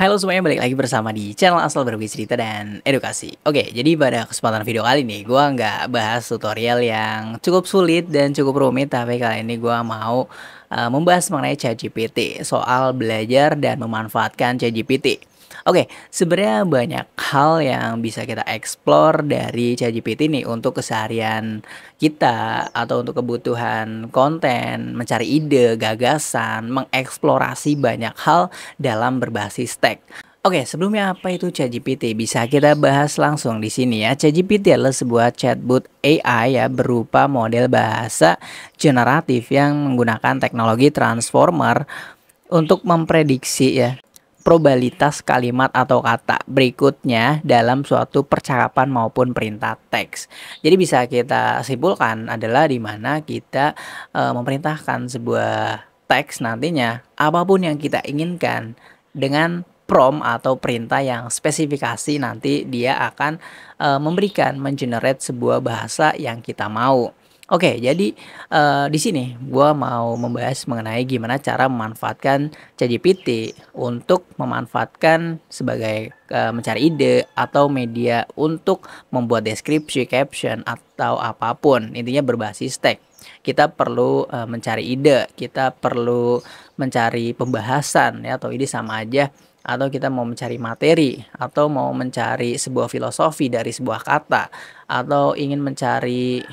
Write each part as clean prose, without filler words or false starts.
Halo semuanya, balik lagi bersama di channel Asal Berbagi Cerita dan Edukasi. Oke, jadi pada kesempatan video kali ini, gua nggak bahas tutorial yang cukup sulit dan cukup rumit, tapi kali ini gua mau membahas mengenai ChatGPT, soal belajar dan memanfaatkan ChatGPT. Oke, sebenarnya banyak hal yang bisa kita explore dari ChatGPT nih untuk keseharian kita atau untuk kebutuhan konten, mencari ide, gagasan, mengeksplorasi banyak hal dalam berbasis teks. Oke, sebelumnya apa itu ChatGPT? Bisa kita bahas langsung di sini ya. ChatGPT adalah sebuah chatbot AI ya berupa model bahasa generatif yang menggunakan teknologi transformer untuk memprediksi ya probabilitas kalimat atau kata berikutnya dalam suatu percakapan maupun perintah teks. Jadi bisa kita simpulkan adalah di mana kita memerintahkan sebuah teks nantinya apapun yang kita inginkan dengan prompt atau perintah yang spesifikasi nanti dia akan memberikan mengenerate sebuah bahasa yang kita mau. Oke, jadi di sini gua mau membahas mengenai gimana cara memanfaatkan ChatGPT untuk memanfaatkan sebagai mencari ide atau media untuk membuat deskripsi, caption atau apapun, intinya berbasis teks. Kita perlu mencari ide, kita perlu mencari pembahasan ya atau ide sama aja atau kita mau mencari materi atau mau mencari sebuah filosofi dari sebuah kata atau ingin mencari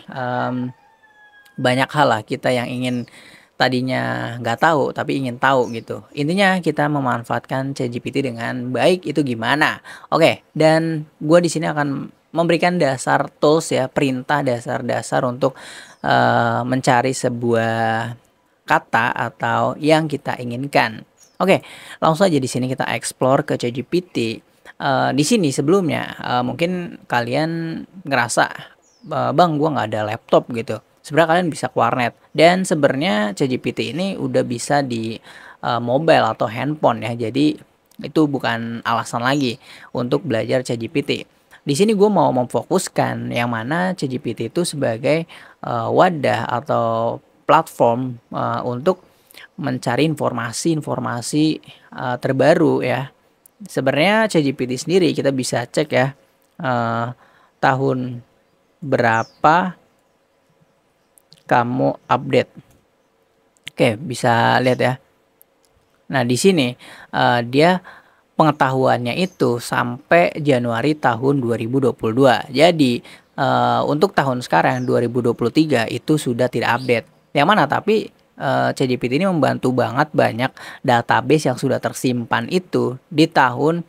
banyak hal lah kita yang ingin tadinya nggak tahu tapi ingin tahu gitu. Intinya kita memanfaatkan ChatGPT dengan baik itu gimana? Oke, dan gue di sini akan memberikan dasar tools ya, perintah dasar-dasar untuk mencari sebuah kata atau yang kita inginkan. Oke, langsung aja di sini kita explore ke ChatGPT. Di sini sebelumnya mungkin kalian ngerasa bang, gua nggak ada laptop gitu. Sebenarnya kalian bisa ke warnet dan sebenarnya ChatGPT ini udah bisa di mobile atau handphone ya. Jadi itu bukan alasan lagi untuk belajar ChatGPT. Di sini gue mau memfokuskan yang mana ChatGPT itu sebagai wadah atau platform untuk mencari informasi-informasi terbaru ya. Sebenarnya ChatGPT sendiri kita bisa cek ya tahun berapa kamu update. Oke, bisa lihat ya. Nah, di sini dia pengetahuannya itu sampai Januari tahun 2022. Jadi untuk tahun sekarang 2023 itu sudah tidak update. Yang mana tapi ChatGPT ini membantu banget banyak database yang sudah tersimpan itu di tahun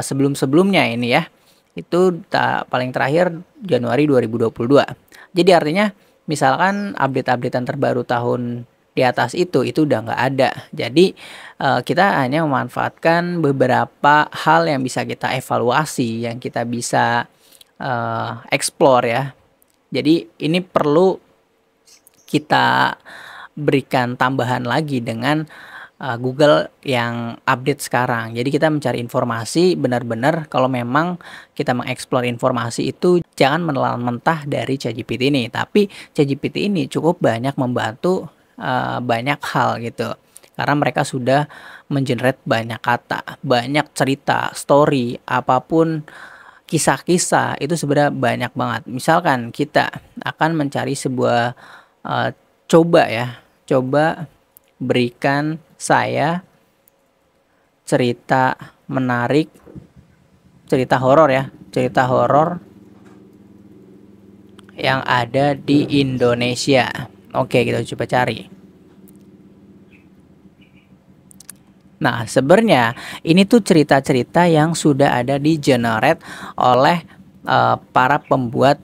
sebelum-sebelumnya ini ya. Itu paling terakhir Januari 2022. Jadi artinya misalkan update-updatean terbaru tahun di atas itu udah nggak ada. Jadi kita hanya memanfaatkan beberapa hal yang bisa kita evaluasi, yang kita bisa explore ya. Jadi ini perlu kita berikan tambahan lagi dengan Google yang update sekarang. Jadi kita mencari informasi benar-benar kalau memang kita mengeksplor informasi itu jangan menelan mentah dari ChatGPT ini. Tapi ChatGPT ini cukup banyak membantu banyak hal gitu. Karena mereka sudah mengenerate banyak kata, banyak cerita, story, apapun kisah-kisah itu sebenarnya banyak banget. Misalkan kita akan mencari sebuah coba berikan saya cerita menarik, cerita horor ya, cerita horor yang ada di Indonesia. Oke, kita coba cari. Nah, sebenarnya ini tuh cerita-cerita yang sudah ada di generate oleh para pembuat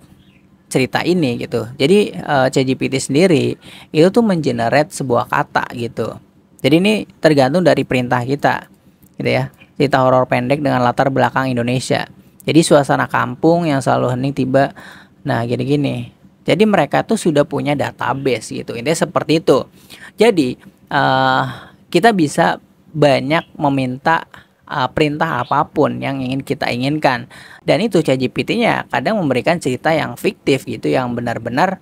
cerita ini gitu. Jadi ChatGPT sendiri itu tuh mengenerate sebuah kata gitu. Jadi ini tergantung dari perintah kita gitu ya. Cerita horor pendek dengan latar belakang Indonesia. Jadi suasana kampung yang selalu hening tiba. Nah, gini-gini. Jadi mereka tuh sudah punya database gitu. Intinya seperti itu. Jadi kita bisa banyak meminta perintah apapun yang ingin kita inginkan. Dan itu ChatGPT-nya kadang memberikan cerita yang fiktif gitu, yang benar-benar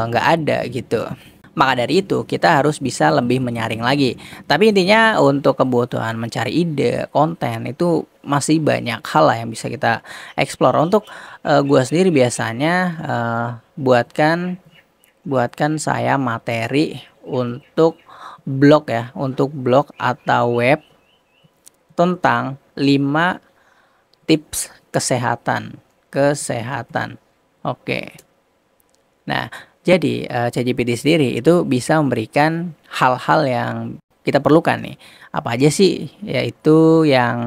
nggak ada gitu. Maka dari itu kita harus bisa lebih menyaring lagi. Tapi intinya untuk kebutuhan mencari ide, konten itu masih banyak hal lah yang bisa kita explore. Untuk gua sendiri biasanya buatkan buatkan saya materi untuk blog ya, untuk blog atau web tentang 5 tips kesehatan. Kesehatan. Oke. Nah, jadi ChatGPT sendiri itu bisa memberikan hal-hal yang kita perlukan nih. Apa aja sih? Yaitu yang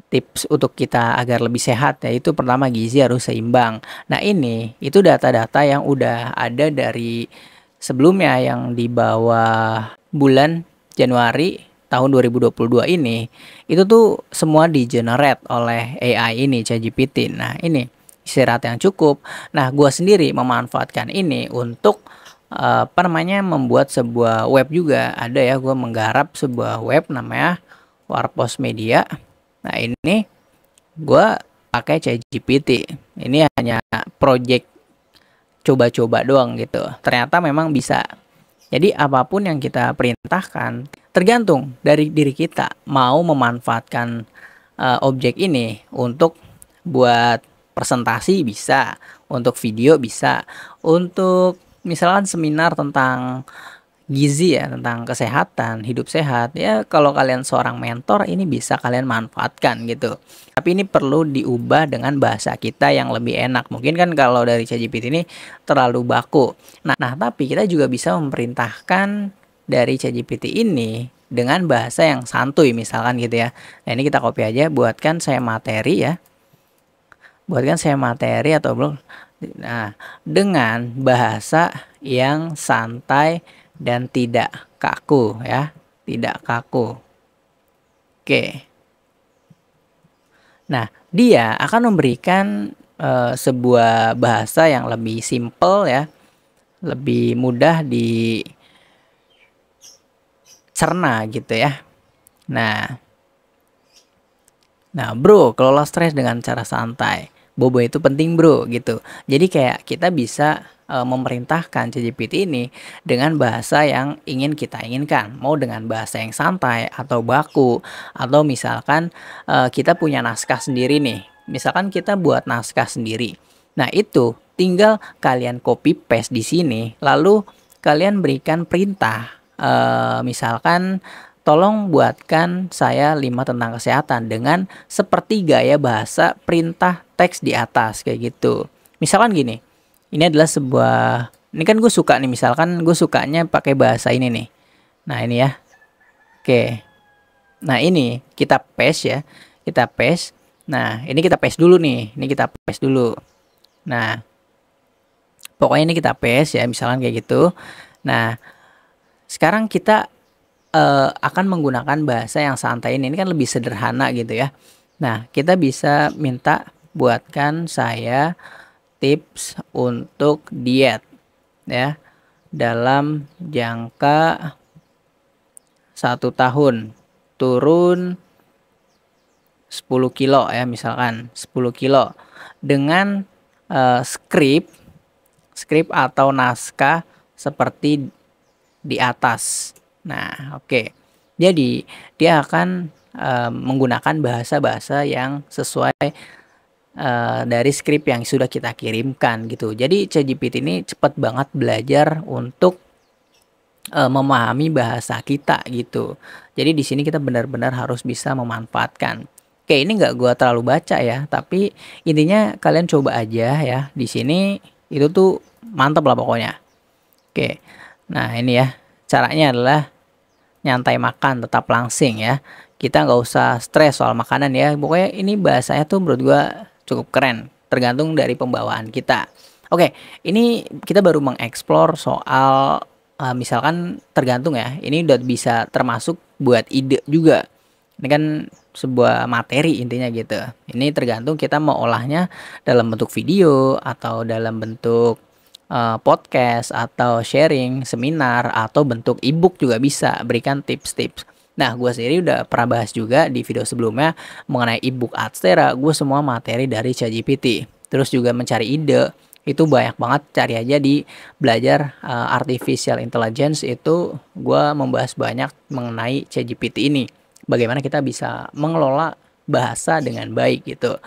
tips untuk kita agar lebih sehat, yaitu pertama gizi harus seimbang. Nah, ini itu data-data yang udah ada dari sebelumnya yang di bawah bulan Januari tahun 2022 ini, itu tuh semua di-generate oleh AI ini, ChatGPT. Nah, ini istirahat yang cukup. Nah, gua sendiri memanfaatkan ini untuk apa namanya, membuat sebuah web juga. Ada ya, gua menggarap sebuah web namanya Warpos Media. Nah, ini gua pakai ChatGPT. Ini hanya project coba-coba doang gitu. Ternyata memang bisa. Jadi apapun yang kita perintahkan tergantung dari diri kita mau memanfaatkan objek ini untuk buat presentasi bisa, untuk video bisa, untuk misalkan seminar tentang gizi ya, tentang kesehatan, hidup sehat. Ya kalau kalian seorang mentor ini bisa kalian manfaatkan gitu. Tapi ini perlu diubah dengan bahasa kita yang lebih enak. Mungkin kan kalau dari ChatGPT ini terlalu baku. Nah, tapi kita juga bisa memerintahkan dari ChatGPT ini dengan bahasa yang santuy misalkan gitu ya. Nah, ini kita copy aja, buatkan saya materi ya. Buatkan saya materi atau blog. Nah, dengan bahasa yang santai dan tidak kaku ya, tidak kaku. Oke. Nah, dia akan memberikan sebuah bahasa yang lebih simple ya, lebih mudah dicerna gitu ya. Nah, bro, kelola stres dengan cara santai. Bobo itu penting bro gitu. Jadi kayak kita bisa memerintahkan ChatGPT ini dengan bahasa yang ingin kita inginkan. Mau dengan bahasa yang santai atau baku, atau misalkan kita punya naskah sendiri nih. Misalkan kita buat naskah sendiri. Nah, itu tinggal kalian copy paste di sini, lalu kalian berikan perintah misalkan tolong buatkan saya 5 tentang kesehatan dengan seperti gaya bahasa perintah teks di atas kayak gitu. Misalkan gini. Ini adalah sebuah, ini kan gue suka nih, misalkan gue sukanya pakai bahasa ini nih. Nah, ini ya. Oke. Nah, ini kita paste ya. Kita paste. Nah, ini kita paste dulu nih. Ini kita paste dulu. Nah, pokoknya ini kita paste ya, misalkan kayak gitu. Nah, sekarang kita akan menggunakan bahasa yang santai ini. Ini kan lebih sederhana gitu ya. Nah, kita bisa minta buatkan saya tips untuk diet ya dalam jangka 1 tahun turun 10 kilo ya, misalkan 10 kilo dengan skrip atau naskah seperti di atas. Nah, oke. Jadi dia akan menggunakan bahasa-bahasa yang sesuai dari skrip yang sudah kita kirimkan gitu. Jadi ChatGPT ini cepat banget belajar untuk memahami bahasa kita gitu. Jadi di sini kita benar-benar harus bisa memanfaatkan. Oke, ini nggak gua terlalu baca ya, tapi intinya kalian coba aja ya. Di sini itu tuh mantap lah pokoknya. Oke. Nah, ini ya. Caranya adalah nyantai makan, tetap langsing ya. Kita nggak usah stres soal makanan ya. Pokoknya ini bahasanya tuh menurut gua cukup keren, tergantung dari pembawaan kita. Oke, ini kita baru mengeksplor soal misalkan tergantung ya, ini udah bisa termasuk buat ide juga. Ini kan sebuah materi intinya gitu. Ini tergantung kita mau olahnya dalam bentuk video atau dalam bentuk podcast atau sharing, seminar atau bentuk ebook juga bisa, berikan tips-tips. Nah, gue sendiri udah pernah bahas juga di video sebelumnya mengenai ebook Adstera. Gue semua materi dari ChatGPT. Terus juga mencari ide, Itu banyak banget, cari aja di belajar artificial intelligence, itu gua membahas banyak mengenai ChatGPT ini. Bagaimana kita bisa mengelola bahasa dengan baik gitu.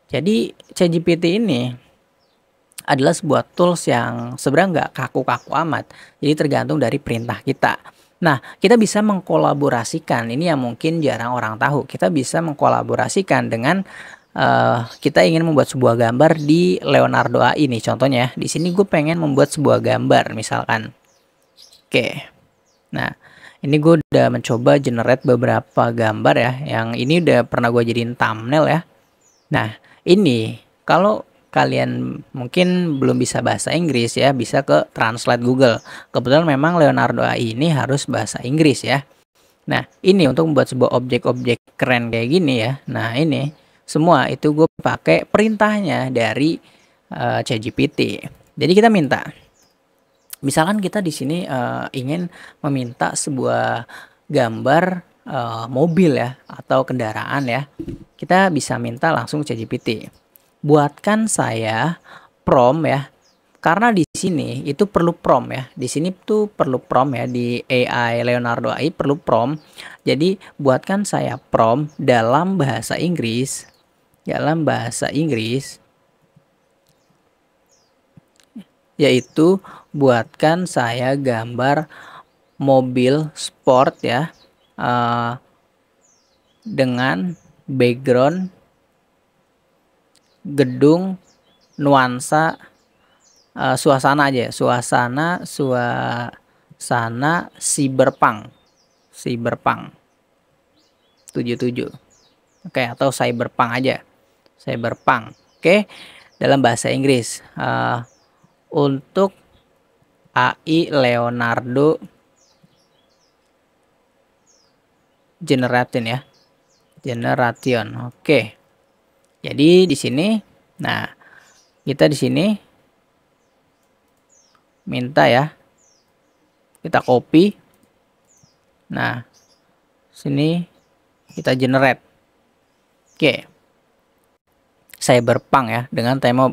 Jadi ChatGPT ini adalah sebuah tools yang sebenarnya nggak kaku-kaku amat. Jadi tergantung dari perintah kita. Nah, kita bisa mengkolaborasikan, ini yang mungkin jarang orang tahu. Kita bisa mengkolaborasikan dengan kita ingin membuat sebuah gambar di Leonardo AI nih contohnya. Di sini gue pengen membuat sebuah gambar misalkan. Oke. Nah, ini gue udah mencoba generate beberapa gambar ya. Yang ini udah pernah gue jadiin thumbnail ya. Nah, ini kalau kalian mungkin belum bisa bahasa Inggris ya, bisa ke Translate Google. Kebetulan memang Leonardo AI ini harus bahasa Inggris ya. Nah, ini untuk membuat sebuah objek-objek keren kayak gini ya. Nah, ini semua itu gue pakai perintahnya dari ChatGPT. Jadi kita minta, misalkan kita di sini ingin meminta sebuah gambar mobil ya atau kendaraan ya. Kita bisa minta langsung ChatGPT. Buatkan saya prompt ya. Karena di sini itu perlu prompt ya. Di sini tuh perlu prompt ya, di AI Leonardo AI perlu prompt. Jadi buatkan saya prompt dalam bahasa Inggris. Dalam bahasa Inggris yaitu buatkan saya gambar mobil sport ya, dengan background gedung nuansa suasana aja, suasana cyberpunk 77. Oke, atau cyberpunk aja, cyberpunk. Oke, dalam bahasa Inggris. Untuk AI Leonardo Generation ya, Generation. Oke. Jadi di sini, nah kita di sini minta ya, kita copy. Nah, sini kita generate. Oke. Cyberpunk ya, dengan tema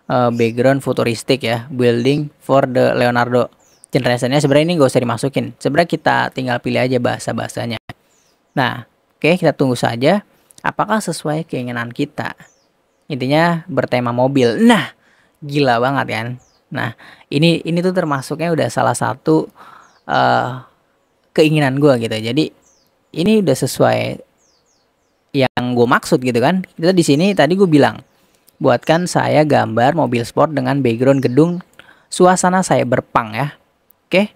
background futuristik ya, building for the Leonardo Generation-nya. Sebenarnya ini gak usah dimasukin, sebenarnya kita tinggal pilih aja bahasanya. Nah, oke, kita tunggu saja apakah sesuai keinginan kita. Intinya bertema mobil. Nah, gila banget kan. Nah, ini tuh termasuknya udah salah satu keinginan gue gitu. Jadi ini udah sesuai yang gue maksud gitu kan. Kita di sini tadi gue bilang, buatkan saya gambar mobil sport dengan background gedung suasana cyberpunk ya. Oke.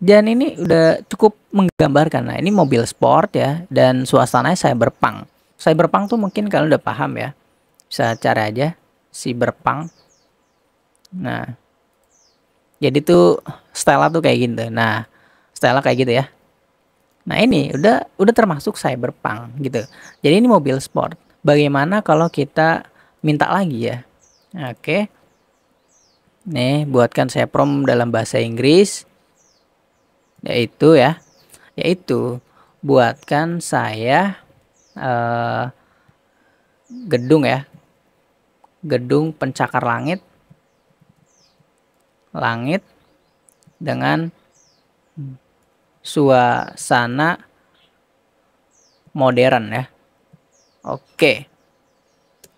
Dan ini udah cukup menggambarkan. Nah, ini mobil sport ya dan suasananya cyberpunk. Cyberpunk tuh mungkin kalian udah paham ya. Bisa cari aja cyberpunk. Nah, jadi tuh style tuh kayak gitu. Nah, style kayak gitu ya. Nah, ini udah termasuk cyberpunk gitu. Jadi ini mobil sport. Bagaimana kalau kita minta lagi ya? Oke. Nih, buatkan saya prompt dalam bahasa Inggris. Yaitu buatkan saya gedung ya. Gedung pencakar langit dengan suasana modern ya. Oke.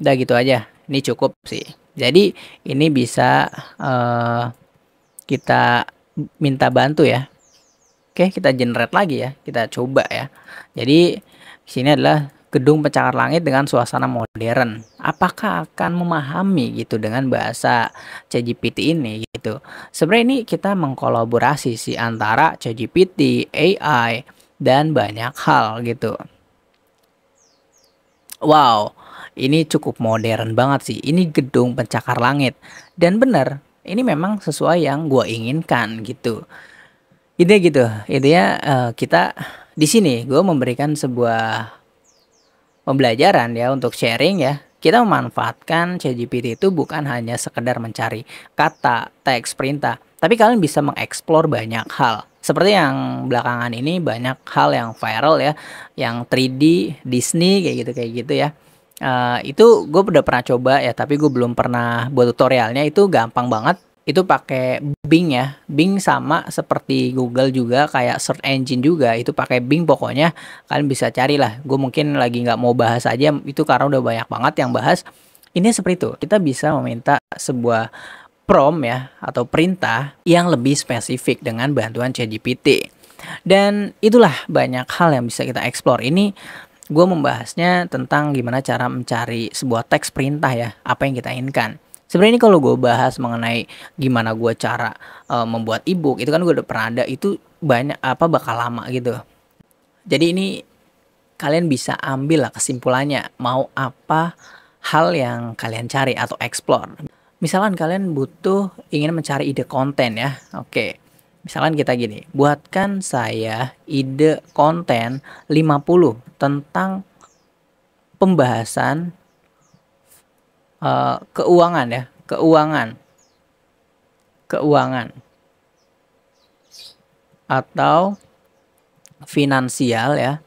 Udah gitu aja. Ini cukup sih. Jadi ini bisa kita minta bantu ya. Oke, kita generate lagi ya. Kita coba ya. Jadi sini adalah gedung pencakar langit dengan suasana modern. Apakah akan memahami gitu dengan bahasa ChatGPT ini gitu. Sebenarnya ini kita mengkolaborasi sih antara ChatGPT, AI, dan banyak hal gitu. Wow, ini cukup modern banget sih. Ini gedung pencakar langit. Dan benar, ini memang sesuai yang gue inginkan gitu. Ide gitu, idenya kita di sini gue memberikan sebuah pembelajaran ya untuk sharing ya. Kita memanfaatkan ChatGPT itu bukan hanya sekedar mencari kata, teks, perintah, tapi kalian bisa mengeksplor banyak hal. Seperti yang belakangan ini banyak hal yang viral ya, yang 3D, Disney kayak gitu ya. Itu gue udah pernah coba ya, tapi gue belum pernah buat tutorialnya. Itu gampang banget, itu pakai Bing ya, Bing sama seperti Google juga, kayak search engine juga, itu pakai Bing pokoknya. Kalian bisa carilah, gue mungkin lagi nggak mau bahas aja itu karena udah banyak banget yang bahas. Ini seperti itu, kita bisa meminta sebuah prompt ya, atau perintah yang lebih spesifik dengan bantuan ChatGPT. Dan itulah banyak hal yang bisa kita explore. Ini gue membahasnya tentang gimana cara mencari sebuah teks perintah ya, apa yang kita inginkan. Sebenarnya ini kalau gue bahas mengenai gimana gue cara membuat ebook, itu kan gue udah pernah ada, itu banyak apa bakal lama gitu. Jadi ini kalian bisa ambil lah kesimpulannya, mau apa hal yang kalian cari atau explore. Misalkan kalian butuh ingin mencari ide konten ya. Oke. Misalkan kita gini, buatkan saya ide konten 50 tentang pembahasan keuangan ya, keuangan atau finansial ya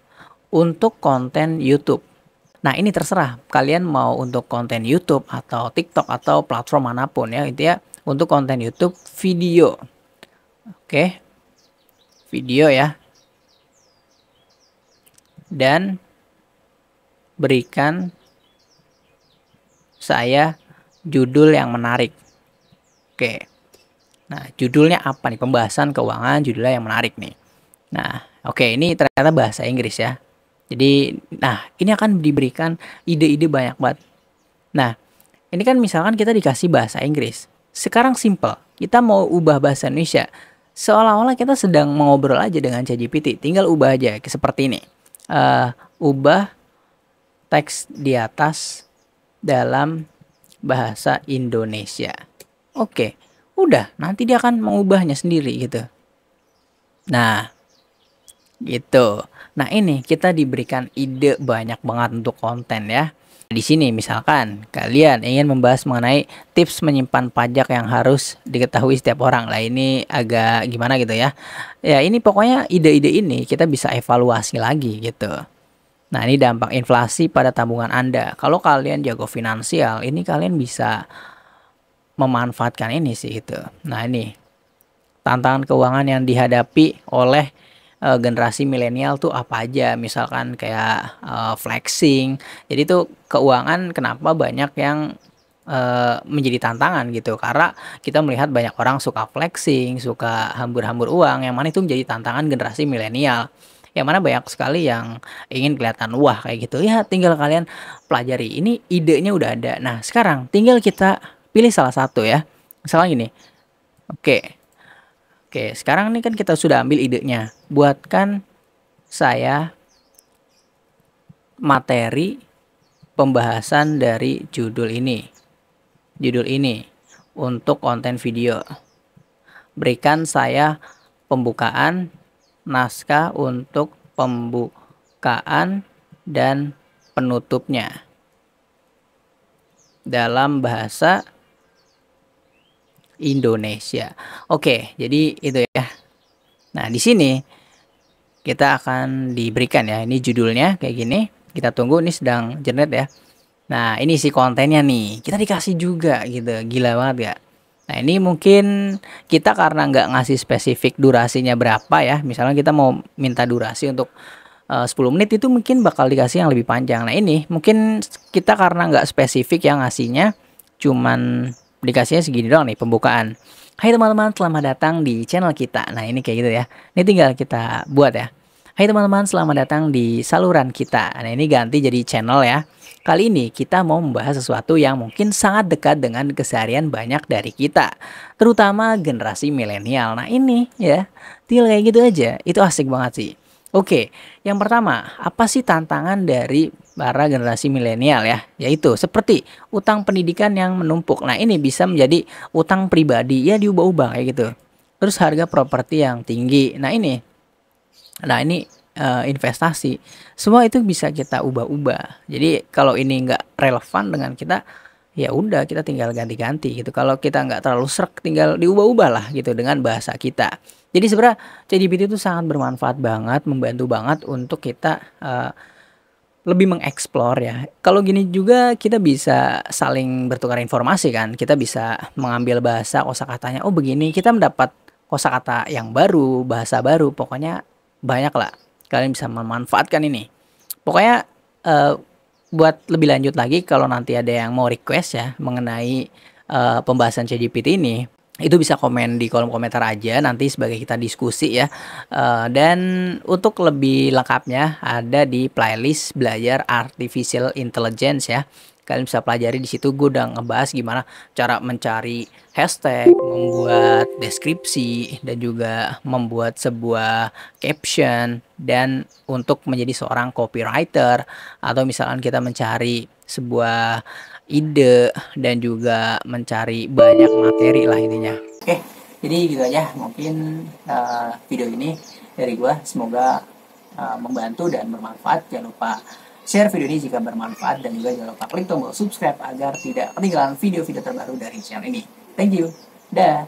untuk konten YouTube. Nah, ini terserah kalian mau untuk konten YouTube atau TikTok atau platform manapun ya, itu ya untuk konten YouTube video. Oke. Video ya. Dan berikan saya judul yang menarik. Oke. Nah, judulnya apa nih? Pembahasan keuangan, judulnya yang menarik nih. Nah, oke, ini ternyata bahasa Inggris ya. Jadi, nah, ini akan diberikan ide-ide banyak banget. Nah, ini kan misalkan kita dikasih bahasa Inggris. Sekarang simple, kita mau ubah bahasa Indonesia. Seolah-olah kita sedang mengobrol aja dengan ChatGPT. Tinggal ubah aja seperti ini. Ubah teks di atas dalam bahasa Indonesia. Oke, udah, nanti dia akan mengubahnya sendiri gitu. Nah, gitu. Nah, ini kita diberikan ide banyak banget untuk konten ya. Di sini misalkan kalian ingin membahas mengenai tips menyimpan pajak yang harus diketahui setiap orang. Lah ini agak gimana gitu ya. Ya ini pokoknya ide-ide ini kita bisa evaluasi lagi gitu. Nah, ini dampak inflasi pada tabungan Anda. Kalau kalian jago finansial, ini kalian bisa memanfaatkan ini sih gitu. Nah, ini tantangan keuangan yang dihadapi oleh generasi milenial tuh apa aja, misalkan kayak flexing. Jadi tuh keuangan kenapa banyak yang menjadi tantangan gitu, karena kita melihat banyak orang suka flexing, suka hambur-hambur uang, yang mana itu menjadi tantangan generasi milenial, yang mana banyak sekali yang ingin kelihatan wah kayak gitu ya. Tinggal kalian pelajari, ini idenya udah ada. Nah, sekarang tinggal kita pilih salah satu ya, misalnya gini. Oke, sekarang ini kan kita sudah ambil idenya. Buatkan saya materi pembahasan dari judul ini. Judul ini untuk konten video. Berikan saya pembukaan, naskah untuk pembukaan dan penutupnya dalam bahasa Indonesia. Oke, jadi itu ya. Nah, di sini kita akan diberikan ya, ini judulnya kayak gini. Kita tunggu, ini sedang generate ya. Nah, ini si kontennya nih, kita dikasih juga gitu, gila banget ya. Nah, ini mungkin kita karena nggak ngasih spesifik durasinya berapa ya, misalnya kita mau minta durasi untuk 10 menit, itu mungkin bakal dikasih yang lebih panjang. Nah, ini mungkin kita karena nggak spesifik yang ngasihnya, cuman dikasihnya segini doang nih pembukaan. Hai teman-teman, selamat datang di channel kita. Nah, ini kayak gitu ya. Ini tinggal kita buat ya. Hai teman-teman, selamat datang di saluran kita. Nah, ini ganti jadi channel ya. Kali ini kita mau membahas sesuatu yang mungkin sangat dekat dengan keseharian banyak dari kita, terutama generasi milenial. Nah, ini ya, tinggal kayak gitu aja. Itu asik banget sih. Oke, yang pertama, apa sih tantangan dari para generasi milenial ya? Yaitu seperti utang pendidikan yang menumpuk. Nah, ini bisa menjadi utang pribadi ya, diubah-ubah kayak gitu. Terus harga properti yang tinggi. Nah, ini investasi. Semua itu bisa kita ubah-ubah. Jadi kalau ini nggak relevan dengan kita, ya udah kita tinggal ganti-ganti gitu. Kalau kita nggak terlalu srek, tinggal diubah-ubah lah gitu dengan bahasa kita. Jadi sebenarnya ChatGPT itu sangat bermanfaat banget, membantu banget untuk kita lebih mengeksplor ya. Kalau gini juga kita bisa saling bertukar informasi kan, kita bisa mengambil bahasa kosakatanya, oh begini, kita mendapat kosakata yang baru, bahasa baru, pokoknya banyak lah. Kalian bisa memanfaatkan ini. Pokoknya, buat lebih lanjut lagi kalau nanti ada yang mau request ya mengenai, pembahasan ChatGPT ini, itu bisa komen di kolom komentar aja nanti sebagai kita diskusi ya. Dan untuk lebih lengkapnya ada di playlist belajar artificial intelligence ya. Kalian bisa pelajari di situ, gue udah ngebahas gimana cara mencari hashtag, membuat deskripsi, dan juga membuat sebuah caption, dan untuk menjadi seorang copywriter, atau misalkan kita mencari sebuah ide dan juga mencari banyak materi lah intinya. Oke, jadi gitu aja mungkin video ini dari gua, semoga membantu dan bermanfaat. Jangan lupa share video ini jika bermanfaat, dan juga jangan lupa klik tombol subscribe agar tidak ketinggalan video-video terbaru dari channel ini. Thank you. Dah.